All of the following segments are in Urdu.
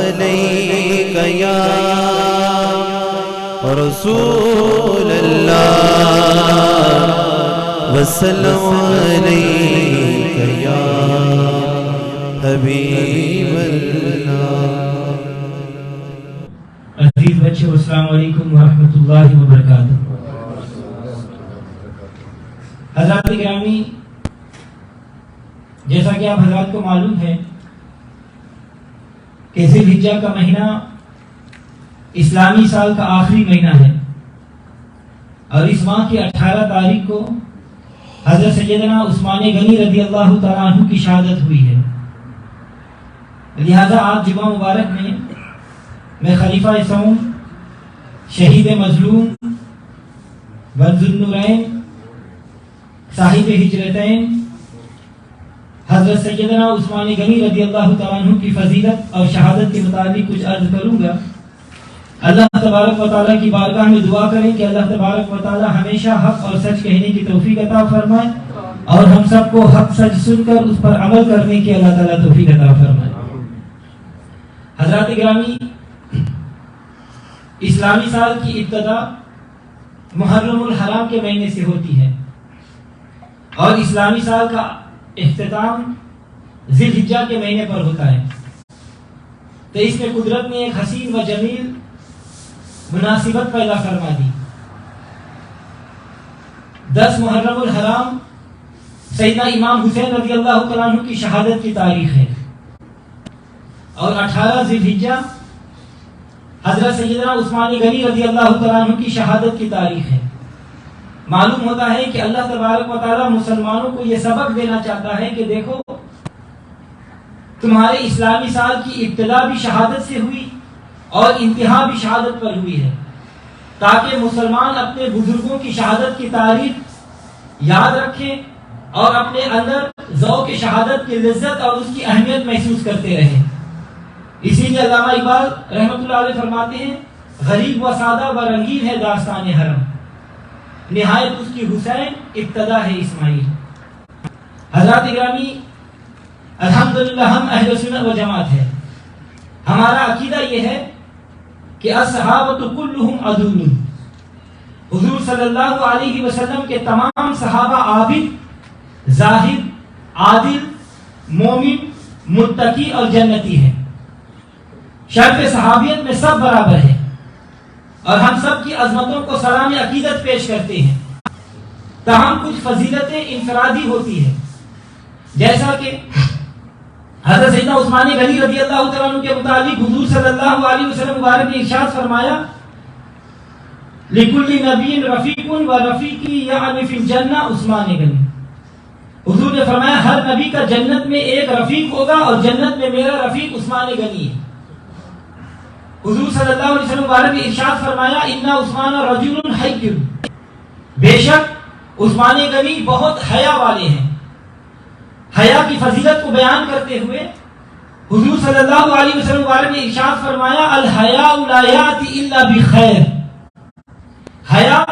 علیک یا رسول اللہ وسلم علیک یا حبیب اللہ۔ عزیز بچے السلام علیکم ورحمۃ اللہ وبرکاتہ۔ حضرات گرامی، جیسا کہ آپ حضرات کو معلوم ہے کہ ذی الحجہ کا مہینہ اسلامی سال کا آخری مہینہ ہے، اور اس ماہ کی 18 تاریخ کو حضرت سیدنا عثمان غنی رضی اللہ تعالیٰ عنہ کی شہادت ہوئی ہے۔ لہذا آج جمعہ مبارک میں خلیفہ سوم، شہید مظلوم، بنز النورین، صاحب ہجرتین حضرت سیدنا عثمان غنی رضی اللہ تعالیٰ عنہ کی فضیلت اور شہادت کے متعلق کچھ عرض کروں گا۔ اللہ تبارک و تعالیٰ کی بارگاہ میں دعا کریں کہ اللہ تبارک و تعالیٰ ہمیشہ حق اور سچ کہنے کی توفیق عطا فرمائے، اور ہم سب کو حق سچ سن کر اس پر عمل کرنے کی اللہ تعالیٰ توفیق عطا فرمائے۔ حضرات گرامی، اسلامی سال کی ابتدا محرم الحرام کے مہینے سے ہوتی ہے، اور اسلامی سال کا اختتام ذی الحجہ کے مہینے پر ہوتا ہے۔ تو اس میں قدرت نے ایک حسین و جمیل مناسبت پیدا فرما دی۔ 10 محرم الحرام سیدنا امام حسین رضی اللہ تعالیٰ عنہ کی شہادت کی تاریخ ہے، اور 18 ذی الحجہ حضرت سیدنا عثمان غنی رضی اللہ تعالیٰ عنہ کی شہادت کی تاریخ ہے۔ معلوم ہوتا ہے کہ اللہ تبارک و تعالیٰ مسلمانوں کو یہ سبق دینا چاہتا ہے کہ دیکھو، تمہارے اسلامی سال کی ابتدا بھی شہادت سے ہوئی اور انتہا بھی شہادت پر ہوئی ہے، تاکہ مسلمان اپنے بزرگوں کی شہادت کی تاریخ یاد رکھیں اور اپنے اندر ذوق شہادت کی لذت اور اس کی اہمیت محسوس کرتے رہیں۔ اسی لیے علامہ اقبال رحمۃ اللہ علیہ فرماتے ہیں، غریب و سادہ و رنگین ہے داستان حرم، نہایت اس کی حسین ابتدا ہے اسماعیل۔ حضرات گرامی، الحمدللہ ہم اہل سنت و جماعت ہے۔ ہمارا عقیدہ یہ ہے کہ الصحابۃ کلھم عدول، حضور صلی اللہ علیہ وسلم کے تمام صحابہ عابد، زاہد، عادل، مومن، متقی اور جنتی ہیں۔ شرط صحابیت میں سب برابر ہیں، اور ہم سب کی عظمتوں کو سلام عقیدت پیش کرتے ہیں۔ تاہم کچھ فضیلتیں انفرادی ہوتی ہیں، جیسا کہ حضرت سیدنا عثمان غنی رضی اللہ تعالیٰ عنہ کے متعلق حضور صلی اللہ علیہ وسلم مبارک نے ارشاد فرمایا، لِكُلِّ نَبِيٍّ رَفِيقٌ وَرَفِيقِي يَعْنِي فِي الْجَنَّةِ عثمان غنی۔ حضور نے فرمایا ہر نبی کا جنت میں ایک رفیق ہوگا، اور جنت میں میرا رفیق عثمان غنی ہے۔ حضور صلی اللہ علیہ وسلم مبارک نے ارشاد فرمایا، اِنَّ عثمان رَجُلٌ حَيٌّ، بے شک عثمان غنی بہت حیا والے ہیں۔ حیا کی فضیلت کو بیان کرتے ہوئے حضور صلی اللہ علیہ وسلم مبارک نے ارشاد فرمایا، الحیاء لا یأتی الا بخیر، حیا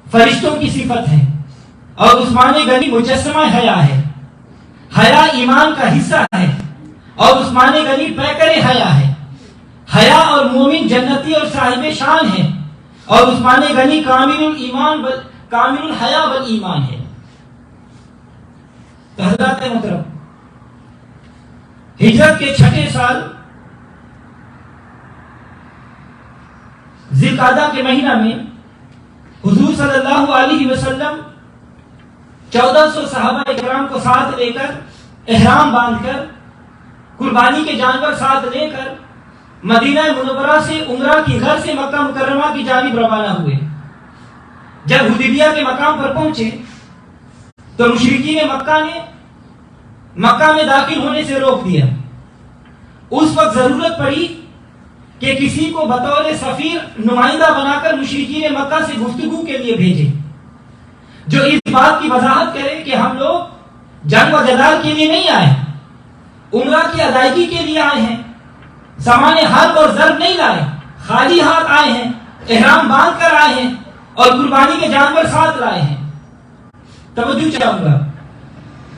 فرشتوں کی صفت ہے، اور عثمان غنی مجسمہ حیا ہے۔ حیا ایمان کا حصہ ہے، اور عثمان غنی پیکر حیا ہے۔ حیا اور مومن جنتی اور صاحب شان ہے، اور عثمان غنی کامل الایمان کامل الحیا والایمان ہے۔ تو حضرات محترم، ہجرت کے 6 سال ذی القعدہ کے مہینہ میں حضور صلی اللہ علیہ وسلم 1400 صحابہ اکرام کو ساتھ لے کر، احرام باندھ کر، قربانی کے جانور ساتھ لے کر مدینہ منورہ سے عمرہ کی گھر سے مکہ مکرمہ کی جانب روانہ ہوئے۔ جب حدیبیہ کے مقام پر پہنچے تو مشرکین مکہ نے مکہ میں داخل ہونے سے روک دیا۔ اس وقت ضرورت پڑی کہ کسی کو بطور سفیر نمائندہ بنا کر مشرکین مکہ سے گفتگو کے لیے بھیجے، جو اس بات کی وضاحت کرے کہ ہم لوگ جنگ و جدال کے لیے نہیں آئے، عمرہ کی ادائیگی کے لیے آئے ہیں، سامان حرب اور ضرب نہیں لائے، خالی ہاتھ آئے ہیں، احرام باندھ کر آئے ہیں، اور قربانی کے جانور ساتھ لائے ہیں۔ توجہ چاہوں گا،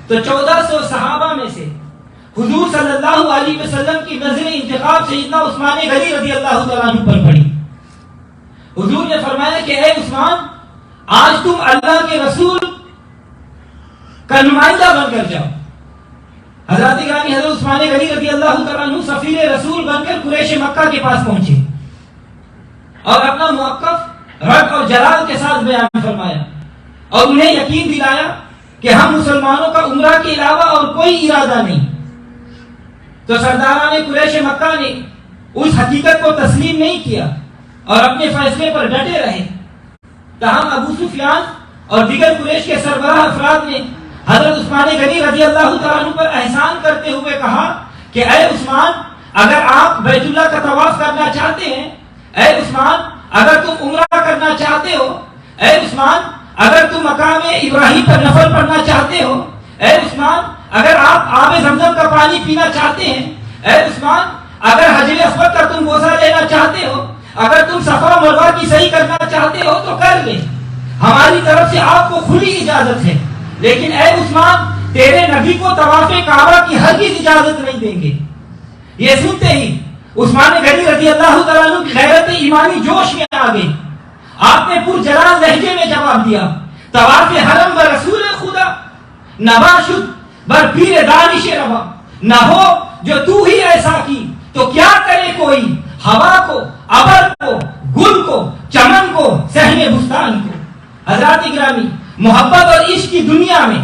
تو 1400 صحابہ میں سے حضور صلی اللہ علیہ وسلم کی نظر انتخاب سیدنا عثمان غنی رضی اللہ تعالیٰ عنہ پر پڑی. حضور نے فرمایا کہ اے عثمان، آج تم اللہ کے رسول کا نمائندہ بن کر جاؤ. حضرت گرامی حضرت عثمان غنی رضی اللہ تعالیٰ عنہ سفیر رسول بن کر قریش مکہ کے پاس پہنچے اور اپنا موقف رد اور جلال کے ساتھ بیان فرمایا اور انہیں یقین دلایا کہ ہم مسلمانوں کا عمرہ کے علاوہ اور کوئی ارادہ نہیں. تو سرداران قریش مکہ نے اس حقیقت کو تسلیم نہیں کیا اور اپنے فیصلے پر ڈٹے رہے. تاہم ابو سفیان اور دیگر قریش کے سربراہ افراد نے حضرت عثمان غنی رضی اللہ تعالیٰ عنہ پر احسان کرتے ہوئے کہا کہ اے عثمان، اگر آپ بیت اللہ کا طواف کرنا چاہتے ہیں، اے عثمان اگر تم عمرہ کرنا چاہتے ہو، اے عثمان اگر تم مقام ابراہیم پر نفل پڑھنا چاہتے ہو، اے عثمان اگر آپ آب زمزم کا پانی پینا چاہتے ہیں، اے عثمان اگر حجر اسود کا تم بوسہ لینا چاہتے ہو، اگر تم صفا مروہ کی صحیح کرنا چاہتے ہو تو کر لیں، ہماری طرف سے آپ کو کھلی اجازت ہے. لیکن اے عثمان، تیرے نبی کو طواف کعبہ کی ہرگز اجازت نہیں دیں گے. یہ سنتے ہی عثمان غنی رضی اللہ تعالیٰ عنہ کی غیرت ایمانی جوش میں آ گئی. آپ نے پر جلال لہجے میں جواب دیا، طواف حرم و رسول خدا نوا شد بر پیر دانش روا، نہ ہو جو تو ہی ایسا کی تو کیا کرے کوئی، ہوا کو، ابر کو، گل کو، چمن کو، صحن بستان کو. حضرات گرامی، محبت اور عشق کی دنیا میں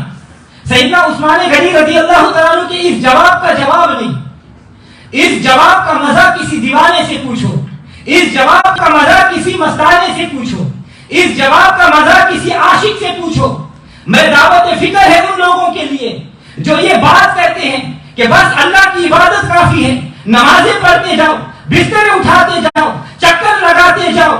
سیدنا عثمان غنی رضی اللہ تعالیٰ عنہ کے اس جواب کا جواب نہیں. اس جواب کا مزہ کسی دیوانے سے پوچھو، اس جواب کا مزہ کسی مستانے سے پوچھو، اس جواب کا مزہ کسی عاشق سے پوچھو. میں دعوت فکر ہے ان لوگوں کے لیے جو یہ بات کرتے ہیں کہ بس اللہ کی عبادت کافی ہے، نمازیں پڑھتے جاؤ، بستر اٹھاتے جاؤ، چکر لگاتے جاؤ،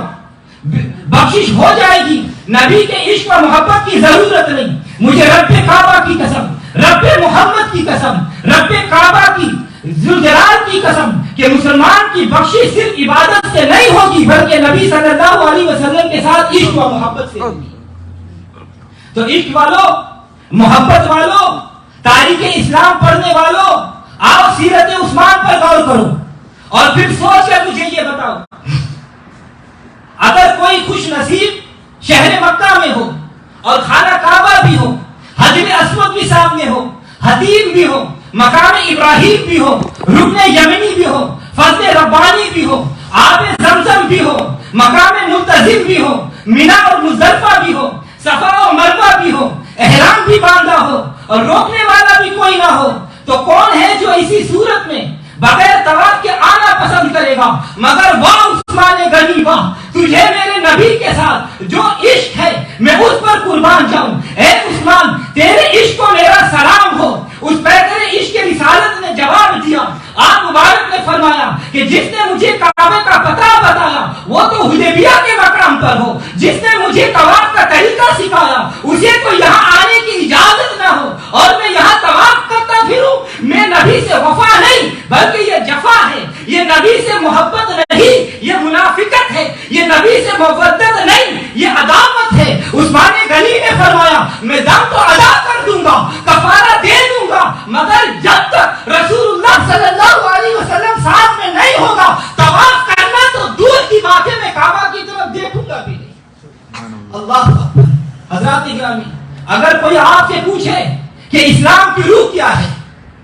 بخشش ہو جائے گی، نبی کے عشق و محبت کی ضرورت نہیں. مجھے رب کعبہ کی قسم، رب محمد کی قسم، رب کعبہ کی ذوالجلال کی قسم کہ مسلمان کی بخشش صرف عبادت سے نہیں ہوگی بلکہ نبی صلی اللہ علیہ وسلم کے ساتھ عشق و محبت سے ہوگی. تو عشق والوں، محبت والوں، تاریخ اسلام پڑھنے والوں، آؤ سیرت عثمان پر غور کرو اور پھر سوچ کر مجھے یہ بتاؤ، اگر کوئی خوش نصیب شہر مکہ میں ہو اور خانہ کعبہ بھی ہو، حجر اسود بھی سامنے ہو، حتیم بھی ہو، مقام ابراہیم بھی ہو، رکن یمنی بھی ہو، فضل ربانی بھی ہو، آب زمزم بھی ہو، مقام ملتزم بھی ہو، مینا اور مزدلفہ بھی ہو، صفا و مروہ بھی ہو، احرام بھی باندھا ہو اور روکنے والا بھی کوئی نہ ہو، تو کون ہے جو اسی صورت میں بغیر طواف کے آنا پسند کرے گا؟ مگر واہ عثمان غنی، واہ تجھے میرے نبی کے ساتھ جو عشق ہے میں اس پر قربان جاؤں. اے عثمان، تیرے عشق کو میرا سلام ہو. اس پر تیرے عشق کی رسالت نے جواب دیا. آپ مبارک نے فرمایا کہ جس نے مجھے کعبے کا پتہ بتایا وہ تو حدیبیہ کے مقام پر ہو، جس نے مجھے طواف کا طریقہ سکھایا اسے تو یہاں آنے کی اجازت نہ ہو اور میں یہاں طواف کرتا پھروں. میں نبی سے وفا نہیں بلکہ یہ جفا ہے، یہ نبی سے محبت نہیں، یہ منافقت ہے، یہ نبی سے مودت نہیں، یہ عداوت ہے. عثمان غنی نے فرمایا میں دم تو ادا کر دوں گا، کفارہ دے دوں گا، مگر جب تک رسول اللہ صلی اللہ علیہ وسلم ساتھ میں نہیں ہوگا طواف کرنا تو دور کی بات ہے، میں کعبہ کی طرف دیکھوں گا بھی نہیں. اللہ اکبر. حضرات گرامی، اگر کوئی آپ سے پوچھے کہ اسلام کی روح کیا ہے،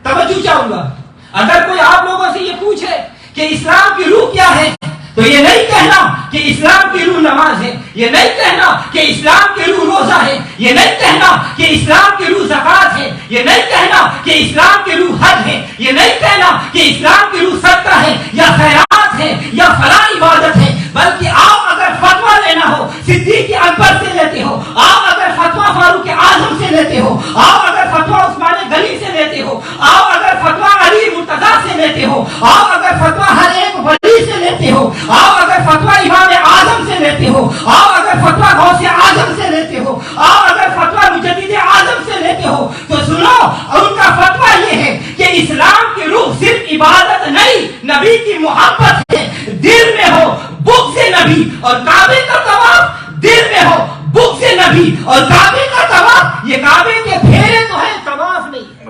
توجہ چاہوں گا، اگر کوئی آپ لوگوں سے یہ پوچھے کہ اسلام کی روح کیا ہے تو یہ نہیں کہنا کہ اسلام کی روح نماز ہے، یہ نہیں کہنا کہ اسلام کی روح روزہ ہے، یہ نہیں کہنا کہ اسلام کی روح زکات ہے، یہ نہیں کہنا کہ اسلام کی روح حج ہے، یہ نہیں کہنا کہ اسلام کی روح صدقہ ہے یا خیرات ہے یا فلاں عبادت ہے، بلکہ آپ اگر فتویٰ لینا ہو صدیق اکبر سے لیتے ہو، آپ اگر فتویٰ فاروق اعظم سے لیتے ہو، آپ اگر فتویٰ عثمان غنی سے لیتے ہو، آپ اگر فتویٰ علی مرتضیٰ سے لیتے ہو، آپ اگر فتویٰ ہر ایک ولی سے لیتے ہو، آپ اگر فتویٰ امام اعظم سے لیتے ہو، آپ اگر فتویٰ غوث اعظم سے لیتے ہو، آپ اگر فتویٰ مجدد اعظم سے لیتے ہو تو سنو، ان کا فتویٰ یہ ہے کہ اسلام کی روح صرف عبادت نہیں، نبی کی محبت ہے. دل میں ہو بغض نبی اور کعبے کا طواف، دل میں ہو بغض نبی اور کعبے کا طواف، یہ کعبے کے پھیرے تو ہیں، طواف نہیں ہے.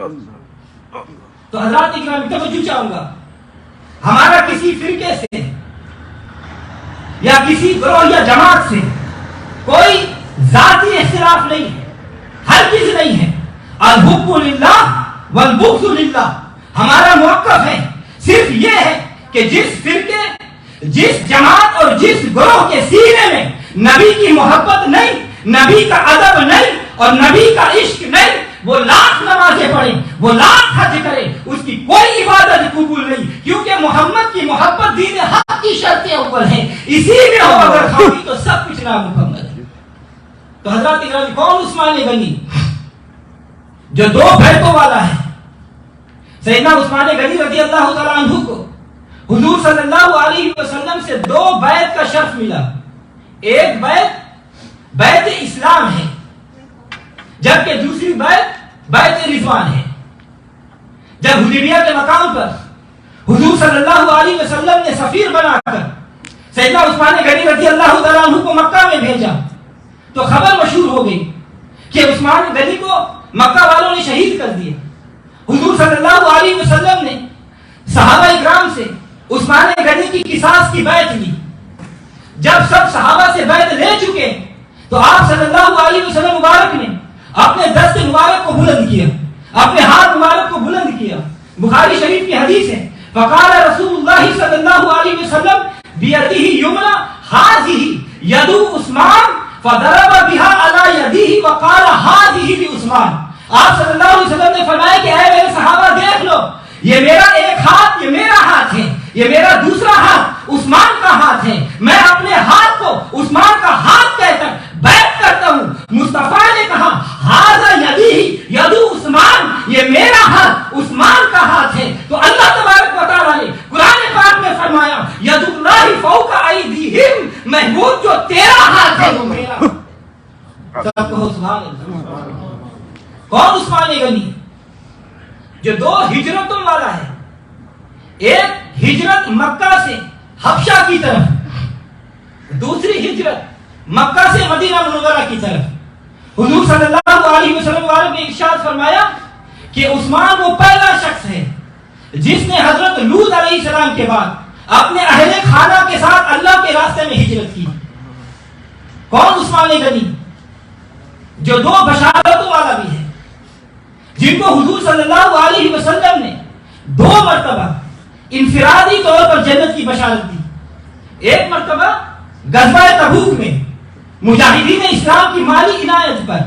تو حضرات اکرام توجہ چاہوں گا، ہمارا کسی فرقے سے یا کسی گروہ یا جماعت سے کوئی ذاتی اختلاف نہیں ہے، ہرگز نہیں ہے۔ الحب للہ والبغض للہ، ہمارا موقف ہے صرف یہ ہے کہ جس فرقے، جس جماعت اور جس گروہ کے سینے میں نبی کی محبت نہیں، نبی کا ادب نہیں اور نبی کا عشق نہیں، وہ لاکھ نمازیں پڑھے، وہ لاکھ حج کرے، اس کی کوئی عبادت قبول نہیں، کیونکہ محمد کی محبت دین حق کی شرط اول ہے، اسی میں ہو اگر خامی تو سب کچھ نامکمل ہے۔ تو حضرات اکرام، کون عثمان غنی جو دو بیعتوں والا ہے؟ سیدنا عثمان غنی رضی اللہ تعالیٰ عنہ کو حضور صلی اللہ علیہ وسلم سے دو بیعت کا شرف ملا۔ ایک بیعت اسلام ہے، جبکہ دوسری بیعت رضوان ہے۔ جب حدیبیہ کے مقام پر حضور صلی اللہ علیہ وسلم نے سفیر بنا کر سیدنا عثمان غنی رضی اللہ تعالیٰ عنہ کو مکہ میں بھیجا تو خبر مشہور ہو گئی کہ عثمان غنی کو مکہ والوں نے شہید کر دیا۔ حضور صلی اللہ علیہ وسلم نے صحابہ اکرام سے عثمان غنی کی قصاص کی بیعت لی۔ جب سب صحابہ سے بیعت لے چکے تو آپ صلی اللہ علیہ وسلم مبارک نے اپنے دست مبارک کو بلند کیا، اپنے ہاتھ مبارک کو بلند کیا۔ بخاری شریف کی حدیث ہے، فقال رسول اللہ صلی اللہ علیہ وسلم بیدہ یمنی ھذہ ید عثمان فضرب بها علی یدہ وقال ھذہ لعثمان۔ آپ صلی اللہ علیہ وسلم نے فرمایا کہ اے میرے صحابہ دیکھ لو، یہ میرا ایک ہاتھ، یہ میرا ہاتھ ہے، یہ میرا دوسرا ہاتھ عثمان کا ہاتھ ہے، میں اپنے ہاتھ کو عثمان کا ہاتھ کہہ کر بیعت کرتا ہوں۔ مصطفیٰ نے کہا ھذا یدی ید عثمان، یہ میرا ہاتھ عثمان کا ہاتھ ہے۔ تو اللہ تبارک و تعالیٰ نے قرآن پاک میں فرمایا ید اللہ فوق ایدیہم، محبوب جو تیرا ہاتھ ہے وہ میرا۔ سب کہو سبحان اللہ۔ کون عثمان غنی؟ جو دو ہجرتوں والا ہے، ایک ہجرت مکہ سے حبشہ کی طرف، دوسری ہجرت مکہ سے مدینہ منورہ کی طرف۔ حضور صلی اللہ علیہ وسلم نے ارشاد فرمایا کہ عثمان وہ پہلا شخص ہے جس نے حضرت لوط علیہ السلام کے بعد اپنے اہل خانہ کے ساتھ اللہ کے راستے میں ہجرت کی۔ کون عثمان غنی؟ جو دو بشارتوں والا بھی ہے، جن کو حضور صلی اللہ علیہ وسلم نے دو مرتبہ انفرادی طور پر جنت کی بشارت دی۔ ایک مرتبہ غزوہ تبوک میں مجاہدین اسلام کی مالی عنایت پر،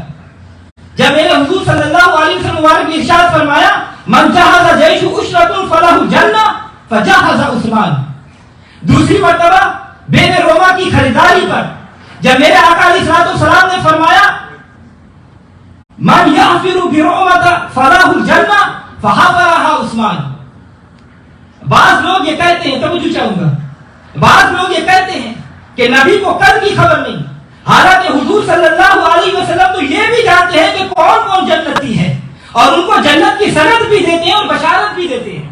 جب میرے حضور صلی اللہ علیہ وسلم نے ارشاد فرمایا من جہز جیش عشرۃ فلہ الجنہ فجہز عثمان۔ دوسری مرتبہ بین روما کی خریداری پر، جب میرے آقا علیہ السلام نے فرمایا من یحفر برعمۃ فلہ الجنہ فحفرھا عثمان۔ بعض لوگ یہ کہتے ہیں، توجہ چاہوں گا، بعض لوگ یہ کہتے ہیں کہ نبی کو کل کی خبر نہیں، حالانکہ حضور صلی اللہ علیہ وسلم تو یہ بھی جانتے ہیں کہ کون کون جنتی ہے اور ان کو جنت کی سند بھی دیتے ہیں اور بشارت بھی دیتے ہیں۔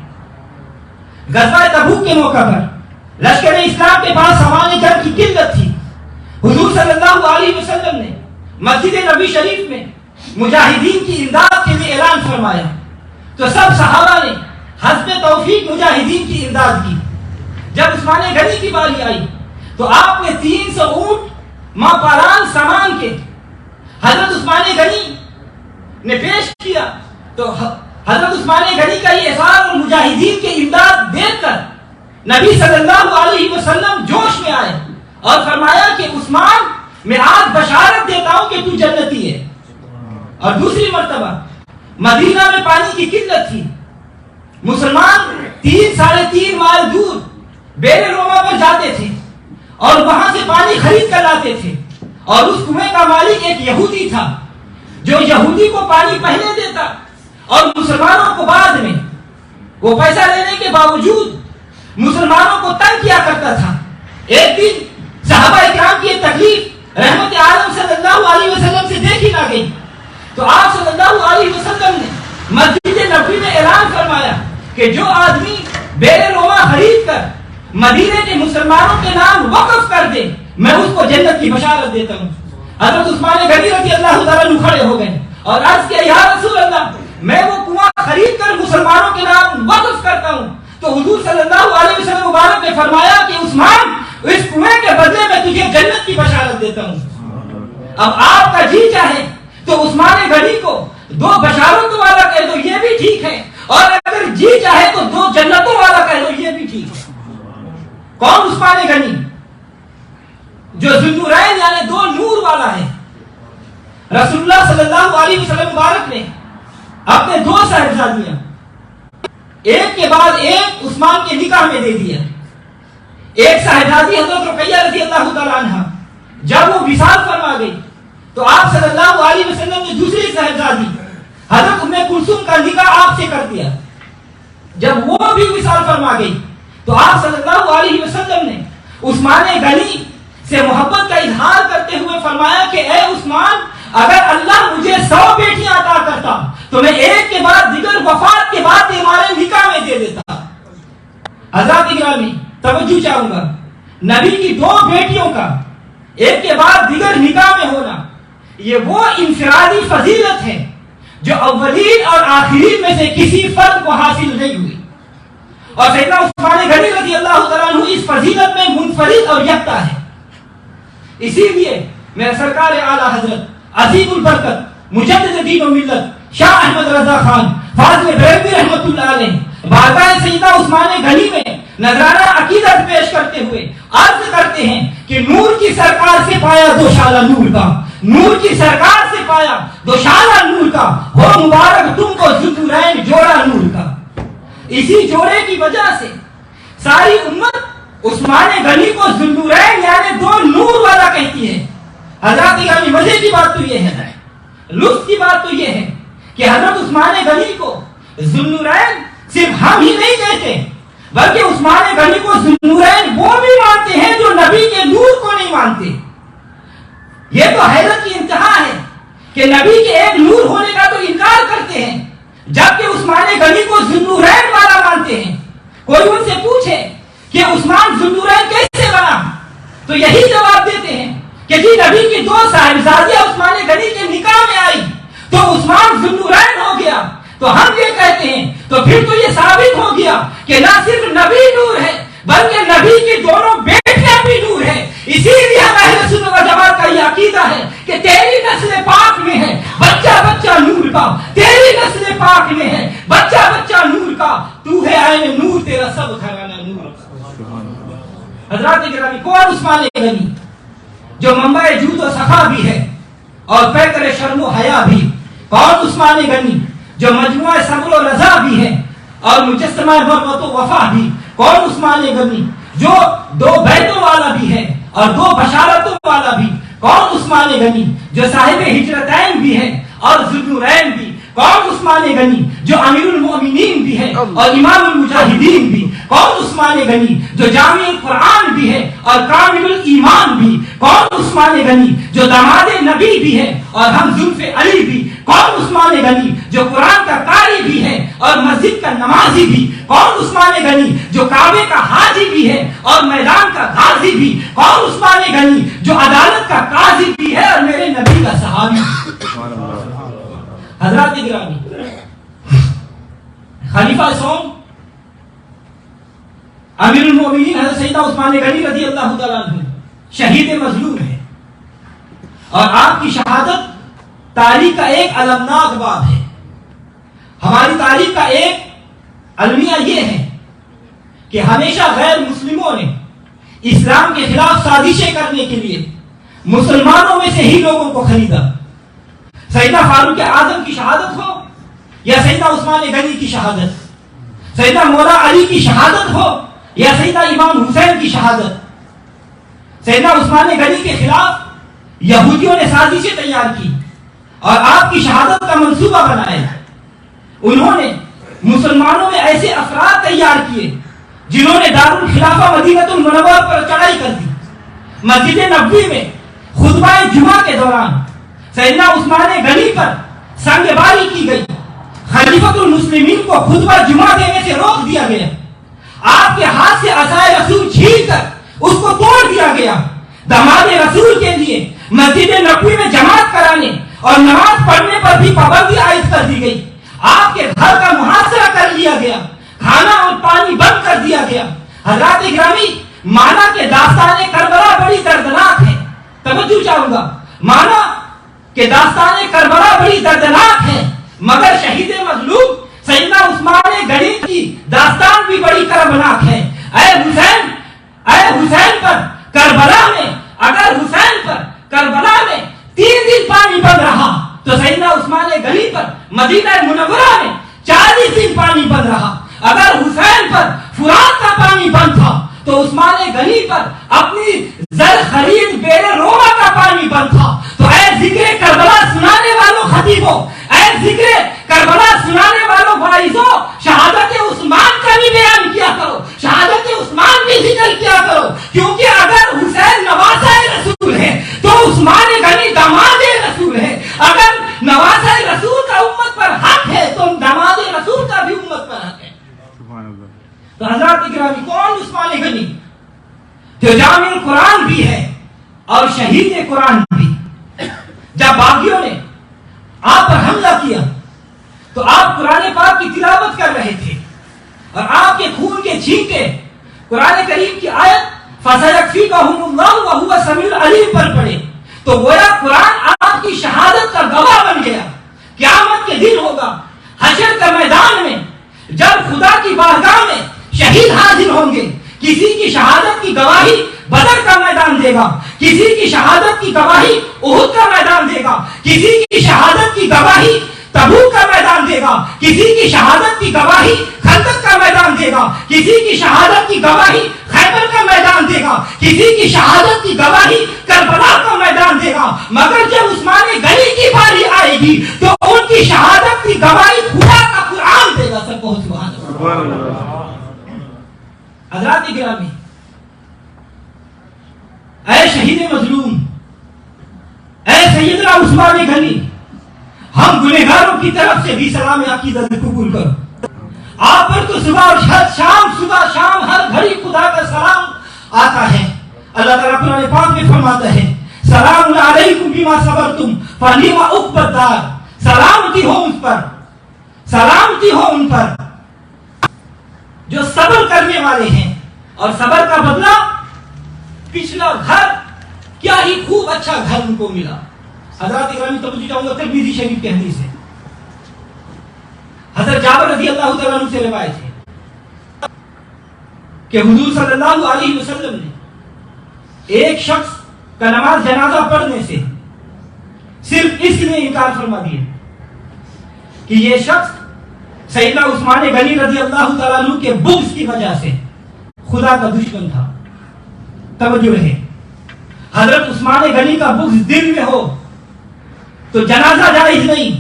غزوہ تبوک کے موقع پر لشکر اسلام کے پاس سامان جنگ کی قلت تھی۔ حضور صلی اللہ علیہ وسلم نے مسجد نبی شریف میں مجاہدین کی امداد کے لیے اعلان فرمایا تو سب صحابہ نے حسب توفیق مجاہدین کی امداد کی۔ جب عثمان غنی کی باری آئی تو آپ نے 300 اونٹ ماپاران سامان کے حضرت عثمان غنی نے پیش کیا تو حضرت عثمان غنی کا یہ اظہار اور مجاہدین کی امداد دیکھ کر نبی صلی اللہ علیہ وسلم جوش میں آئے اور فرمایا کہ عثمان میں آج بشارت دیتا ہوں کہ تو جنتی ہے۔ اور دوسری مرتبہ مدینہ میں پانی کی قلت تھی، مسلمان 3-3.5 مائل دور بیر روما پر جاتے تھے اور وہاں سے پانی خرید کر لاتے تھے، اور اس کنویں کا مالک ایک یہودی تھا جو یہودی کو پانی پہلے دیتا اور مسلمانوں کو بعد میں، وہ پیسہ لینے کے باوجود مسلمانوں کو تنگ کیا کرتا تھا۔ ایک دن صحابہ اکرام کی ایک تکلیف رحمت عالم صلی اللہ علیہ وسلم سے دیکھی نہ گئی تو آپ صلی اللہ علیہ وسلم نے مسجد نبوی میں اعلان فرمایا کہ جو آدمی بیر روما خرید کر مدینے کے مسلمانوں کے نام وقف کر دے میں اس کو جنت کی بشارت دیتا ہوں۔ حضرت عثمان غنی رضی اللہ تعالیٰ عنہ کھڑے ہو گئے اور عرض کیا یا رسول اللہ میں وہ کنواں خرید کر مسلمانوں کے نام وقف کرتا ہوں. تو حضور صلی اللہ علیہ وسلم مبارک نے فرمایا کہ عثمان اس کنویں کے بدلے میں تجھے جنت کی بشارت دیتا ہوں. اب آپ کا جی چاہے تو عثمان غنی کو 2 بشارتوں والا کہہ دو، یہ بھی ٹھیک ہے، اور اگر جی چاہے تو 2 جنتوں والا کہہ دو، یہ بھی ٹھیک ہے. کون عثمان غنی؟ جو ذوالنورین یعنی 2 نور والا ہے. رسول اللہ صلی اللہ علیہ وسلم مبارک نے اپنے 2 صاحبزادیاں ایک کے بعد ایک عثمان کے نکاح میں دے دیا. ایک صاحبزادی حضرت رقیہ رضی اللہ تعالی عنہ جب وہ وصال فرما گئی تو آپ صلی اللہ علیہ وسلم نے دوسری صاحبزادی حضرت ام کلثوم کا نکاح آپ سے کر دیا. جب وہ بھی وصال فرما گئی تو آپ صلی اللہ علیہ وسلم نے عثمان غنی سے محبت کا اظہار کرتے ہوئے فرمایا کہ اے عثمان، اگر اللہ مجھے 100 بیٹیاں عطا کرتا تو میں ایک کے بعد دیگر وفات کے بعد تمہارے نکاح میں دے دیتا. حضرات گرامی توجہ چاہوں گا، نبی کی 2 بیٹیوں کا ایک کے بعد دیگر نکاح میں ہونا یہ وہ انفرادی فضیلت ہے جو اولین اور آخرین میں سے کسی فرد کو حاصل نہیں ہوئی. اور سیدنا عثمان غنی رضی اللہ تعالیٰ عنہ اس فضیلت میں منفرد اور یکتا ہے. اسی لیے میرے سرکار اعلیٰ حضرت عظیم البرکت مجدد دین و ملت شاہ احمد رضا خان فاضل بریلوی رحمۃ اللہ علیہ بارگاہ سیدنا عثمان غنی میں نذرانہ عقیدت پیش کرتے ہوئے عرض کرتے ہیں کہ نور کی سرکار سے پایا 2 شالہ نور کا، نور کی سرکار سے پایا 2 شالہ نور کا، ہو مبارک تم کو ذوالنورین جوڑا نور کا. اسی جوڑے کی وجہ سے ساری امت عثمان غنی کو ذوالنورین یعنی 2 نور والا کہتی ہے. حضرات گرامی مزے کی بات تو یہ ہے، لطف کی بات تو یہ ہے کہ حضرت عثمان غنی کو ذوالنورین صرف ہم ہی نہیں کہتے بلکہ عثمان غنی کو ذوالنورین وہ بھی مانتے ہیں جو نبی کے نور کو نہیں مانتے. یہ تو حیرت کی انتہا ہے کہ نبی کے ایک نور ہونے کا تو انکار کرتے ہیں جبکہ عثمان غنی کو ذوالنورین والا مانتے ہیں. کوئی ان سے پوچھے کہ عثمان ذوالنورین کیسے بنا تو یہی جواب دیتے ہیں کہ جی نبی کی 2 صاحبزادیاں عثمان غنی کے نکاح میں آئی تو عثمان ذوالنورین ہو گیا. تو ہم یہ کہتے ہیں تو پھر تو یہ ثابت ہو گیا کہ نہ صرف نبی نور ہے بلکہ نبی کی دونوں بیٹیاں بھی نور ہے. اسی لیے اہل سنت و جماعت کا یہ عقیدہ ہے کہ تیری نسل پاک میں ہے بچہ بچہ نور کا، تیری نسل پاک میں ہے بچہ بچہ نور کا، تو ہے عین نور، تیرا سب گھرانہ نور. حضرات گرامی کون عثمان غنی جو منبع جود و سخا بھی ہے اور پیکر شرم و حیا بھی؟ کون عثمان غنی جو مجموعہ صبر و رضا بھی ہے اور مجسمہ محبت و وفا بھی؟ کون عثمان غنی جو 2 بیتوں والا بھی ہے اور 2 بشارتوں والا بھی؟ کون عثمان غنی جو صاحب ہجرتین بھی ہے اور ذوالنورین بھی؟ کون عثمان غنی جو امیر المؤمنین بھی ہے اور امام المجاہدین بھی؟ کون عثمان غنی جو جامع القرآن بھی ہے اور کامل الایمان بھی؟ کون عثمان غنی جو داماد نبی بھی ہے اور ہم زلف علی بھی؟ کون عثمان غنی جو قرآن کا قاری بھی ہے اور مسجد کا نمازی بھی؟ کون عثمان غنی جو کعبے کا حاجی بھی ہے اور میدان کا غازی بھی؟ کون عثمان غنی جو عدالت کا قاضی بھی ہے اور میرے نبی کا صحابی؟ حضرات گرامی خلیفہ سوم امیر المومنین حضرت سیدنا عثمان غنی رضی اللہ تعالیٰ عنہ شہید مظلوم ہے اور آپ کی شہادت تاریخ کا ایک المناک باب ہے. ہماری تاریخ کا ایک المیہ یہ ہے کہ ہمیشہ غیر مسلموں نے اسلام کے خلاف سازشیں کرنے کے لیے مسلمانوں میں سے ہی لوگوں کو خریدا. سیدنا فاروق اعظم کی شہادت ہو یا سیدنا عثمان غنی کی شہادت، سیدنا مولا علی کی شہادت ہو یا سیدنا امام حسین کی شہادت، سیدنا عثمان غنی کے خلاف یہودیوں نے سازشیں تیار کی اور آپ کی شہادت کا منصوبہ بنایا. انہوں نے مسلمانوں میں ایسے افراد تیار کیے جنہوں نے دارالخلافہ مدینہ المنورہ پر چڑھائی کر دی. مسجد نبوی میں خطبہ جمعہ کے دوران سیدنا عثمان غنی پر سنگ باری کی گئی. خلیفۃ المسلمین کو خطبہ جمعہ دینے سے روک دیا گیا. آپ کے ہاتھ سے عصائے رسول چھین کر اس کو توڑ دیا گیا. داماد رسول کے لیے مسجد نبوی میں جماعت کرانے اور نماز پڑھنے پر بھی پابندی عائد کر دی گئی. آپ کے گھر کا محاصرہ کر لیا گیا، کھانا اور پانی بند کر دیا گیا۔ حضرات گرامی، مانا کہ داستان کربلا بڑی دردناک ہے، توجہ چاہوں گا، مانا کہ داستان کربلا بڑی دردناک ہے، مگر شہید مظلوم سیدنا عثمان غنی کی داستان بھی بڑی کربناک ہے۔ اے حسین پر کربلا میں، اگر حسین پر کربلا میں 3 دن پانی بند رہا تو سیدنا عثمان غنی پر مدینہ منورہ میں 40 دن پانی بند رہا۔ اگر حسین پر فرات کا پانی بند تھا تو عثمان غنی پر اپنی زر خرید بیر روما کا پانی بند تھا۔ تو اے ذکر کربلا سنانے والوں خطیبوں، اے ذکر کربلا سنانے والوں واعظوں، شہادت عثمان کا بھی بیان کیا کرو، شہادت عثمان بھی ذکر کیا کرو، کیونکہ اگر حسین نواسہ رسول ہے تو عثمان غنی داماد رسول ہے۔ اگر نواسہ رسول کا امت پر حق ہے تو داماد رسول کا بھی امت پر حق ہے۔ تو حضرات اکرامی، کون عثمان غنی؟ جو جامع قرآن بھی ہے اور شہید قرآن بھی۔ جب باغیوں نے آپ پر حملہ کیا تو آپ قرآن پاک کی تلاوت کر رہے تھے اور آپ کے خون کے چھینٹے قرآن کریم کی آیت فَسَيَكْفِيكَهُمُ اللَّهُ وَهُوَ السَّمِيعُ الْعَلِيمُ پر پڑھے تو گویا قرآن آپ کی شہادت کا گواہ بن گیا۔ قیامت کے دن ہوگا، حشر کے میدان میں، جب خدا کی بارگاہ میں شہید حاضر ہوں گے، کسی کی شہادت کی گواہی بدر کا میدان دے گا، کسی کی شہادت کی گواہی احد کا میدان دے گا، کسی کی شہادت کی گواہی تبوک کا میدان دے گا، کسی کی شہادت کی گواہی خندق کا میدان دے گا، کسی کی شہادت کی گواہی خیبر کا میدان دے گا، کسی کی شہادت کی گواہی کربلا کا میدان دے گا۔ مگر جب عثمان غنی کی باری آئے گی تو ان کی شہادت کی گواہی خدا کا قرآن دے گا۔ سب کو سبحان اللہ۔ حضرات گرامی، اے شہید مظلوم، اے سیدنا عثمان غنی، ہم گنہگاروں کی طرف سے بھی سلام عقیدت قبول کرو۔ آپ پر تو صبح اور شام، صبح شام ہر گھڑی خدا کا سلام آتا ہے۔ اللہ تعالیٰ قرآن پاک میں فرماتا ہے سلام علیکم بما صبرتم فنعم عقبی الدار، سلامتی ہو ان پر، سلامتی ہو ان پر جو صبر کرنے والے ہیں، اور صبر کا بدلہ پچھلا گھر کیا ہی خوب اچھا گھر ان کو ملا۔ حضرات اکرامی، توجہ چاہوں گا، ترمذی شریف کی حدیث ہے، حضرت جابر رضی اللہ تعالیٰ عنہ سے روایت ہے کہ حضور صلی اللہ علیہ وسلم نے ایک شخص کا نماز جنازہ پڑھنے سے صرف اس لیے انکار فرما دیا کہ یہ شخص سیدنا عثمان غنی رضی اللہ تعالیٰ عنہ کے بغض کی وجہ سے خدا کا دشمن تھا۔ توجہ رہے، حضرت عثمان غنی کا بغض دل میں ہو تو جنازہ جائز نہیں۔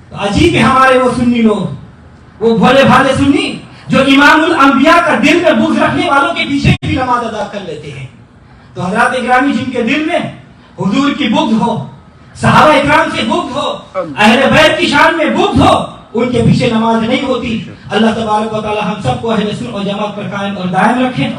تو عجیب ہے ہمارے وہ سنی لوگ، وہ بھولے بھالے سنی جو امام الانبیاء کا دل میں بغض رکھنے والوں کے پیچھے بھی نماز ادا کر لیتے ہیں۔ تو حضرات اکرامی، جن کے دل میں حضور کی بغض ہو، صحابہ اکرام سے بغض ہو، اہل بیت کی شان میں بغض ہو، ان کے پیچھے نماز نہیں ہوتی۔ اللہ تبارک و تعالی ہم سب کو اہل سنت و جماعت پر قائم اور دائم رکھے۔